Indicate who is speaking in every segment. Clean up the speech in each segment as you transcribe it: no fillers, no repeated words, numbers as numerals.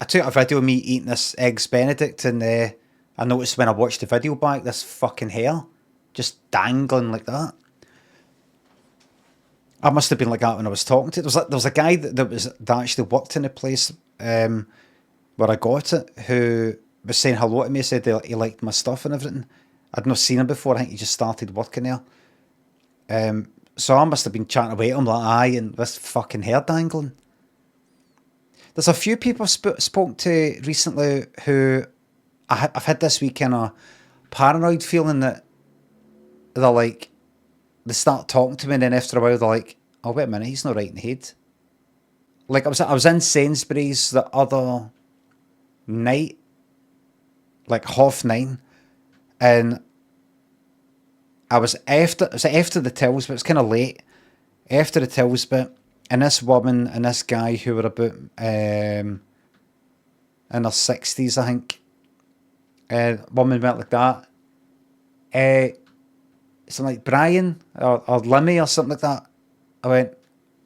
Speaker 1: I took a video of me eating this eggs Benedict, and I noticed when I watched the video back, this fucking hair just dangling like that. I must have been like that when I was talking to it. There was a guy that actually worked in the place where I got it, who was saying hello to me. Said he liked my stuff and everything. I'd not seen him before. I think he just started working there. So I must have been chatting away to him like, aye, and this fucking hair dangling. There's a few people I've spoken to recently who I've had this wee kind of paranoid feeling that they're like, they start talking to me, and then after a while they're like, oh, wait a minute, he's not right in the head. Like I was in Sainsbury's the other night, like 9:30, and it was after the tills, but it's kind of late after the tills bit, and this woman and this guy who were about in their 60s, I think. Woman went like that. Something like Brian or Limmy or something like that. I went,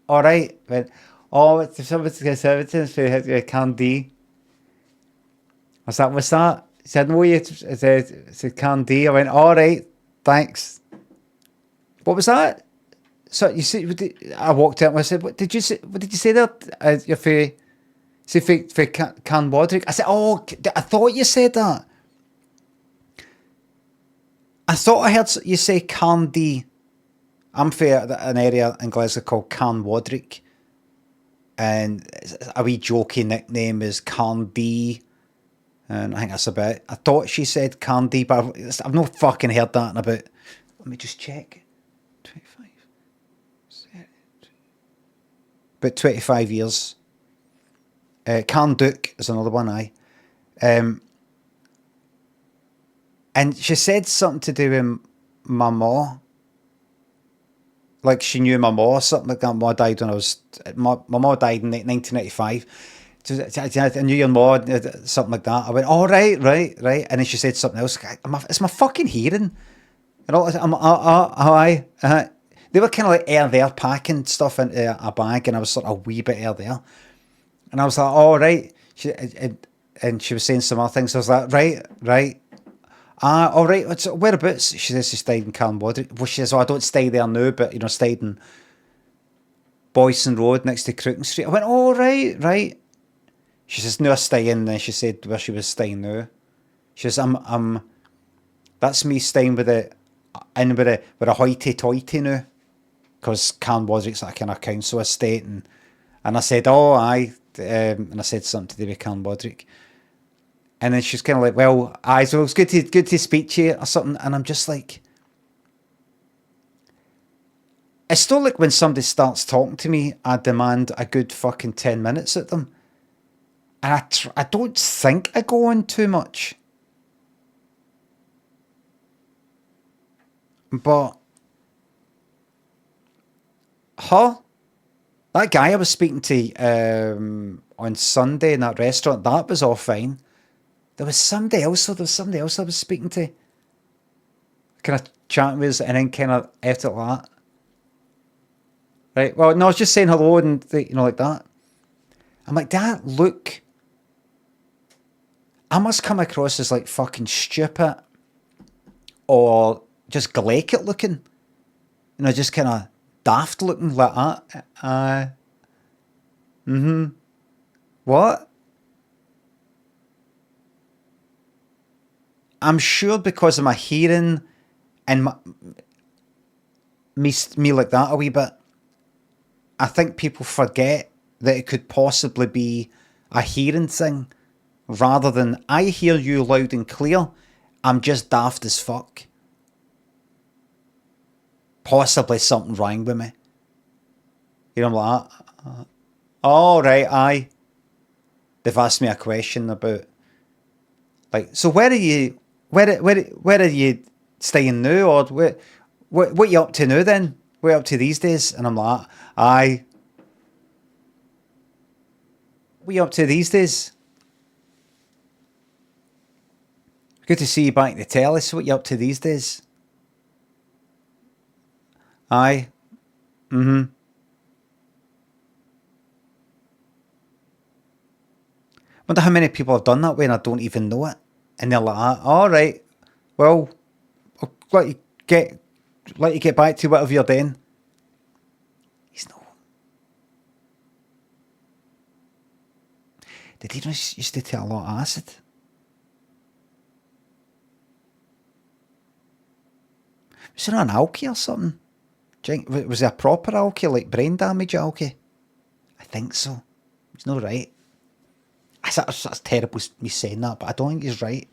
Speaker 1: all right. I went, oh, it's somebody's conservatives for Candy. I was like, what's that? He said, no, it's a Candy. I went, all right, thanks. What was that? So you see, I walked out and I said, what did you say? What did you say there? You're for Can Wadrick. I said, oh, I thought you said that. I thought I heard you say Candy. I'm for an area in Glasgow called Can Wadrick, and a wee jokey nickname is Candy, and I think that's about it. I thought she said Candy, but I've not fucking heard that in about. Let me just check. 25. About 25 years. Can Duke is another one, aye. And she said something to do with my ma. Like she knew my ma or something like that. Ma died when I was... My ma died in 1995. So I knew your ma, something like that. I went, oh, right. And then she said something else. It's my fucking hearing. And all, aye. They were kind of like there packing stuff into a bag, and I was sort of a wee bit there. And I was like, oh, right. And she was saying some other things. I was like, right. All right. So whereabouts? She says she stayed in Calmwood. Well, she says, oh, I don't stay there now, but, stayed in Boyson Road next to Crooken Street. I went, oh, right. She says, no, I stay in. Then she said where she was staying now. She says, that's me staying with a hoity-toity now. Because Calmwood's like a kind of council estate. And I said, oh, aye. And I said something to do with Calmwood. And then she's kind of like, well, aye, so it's good to speak to you or something. And I'm just like, it's still like when somebody starts talking to me, I demand a good fucking 10 minutes at them. And I don't think I go on too much. But, that guy I was speaking to on Sunday in that restaurant, that was all fine. There was somebody else I was speaking to. Kind of chatting with us, and then kind of after that. Right, well, no, I was just saying hello and, like that. I'm like, that look. I must come across as like fucking stupid or just glaikit looking. Just kind of daft looking like that. What? I'm sure because of my hearing and me like that a wee bit, I think people forget that it could possibly be a hearing thing rather than I hear you loud and clear, I'm just daft as fuck. Possibly something wrong with me. I'm like, oh, right, aye. They've asked me a question about, like, so where are you staying now, or what you up to now then? What you up to these days? And I'm like, aye. What you up to these days? Good to see you back in the telly. So what you up to these days? Aye. Wonder how many people have done that when I don't even know it, and they're like, "All right, well, I'll let you get back to whatever you're doing." He's not. Did he just used to take a lot of acid? Was it an alky or something? Was it a proper alky, like brain damage alky? I think so. He's not right. That's terrible me saying that, but I don't think he's right.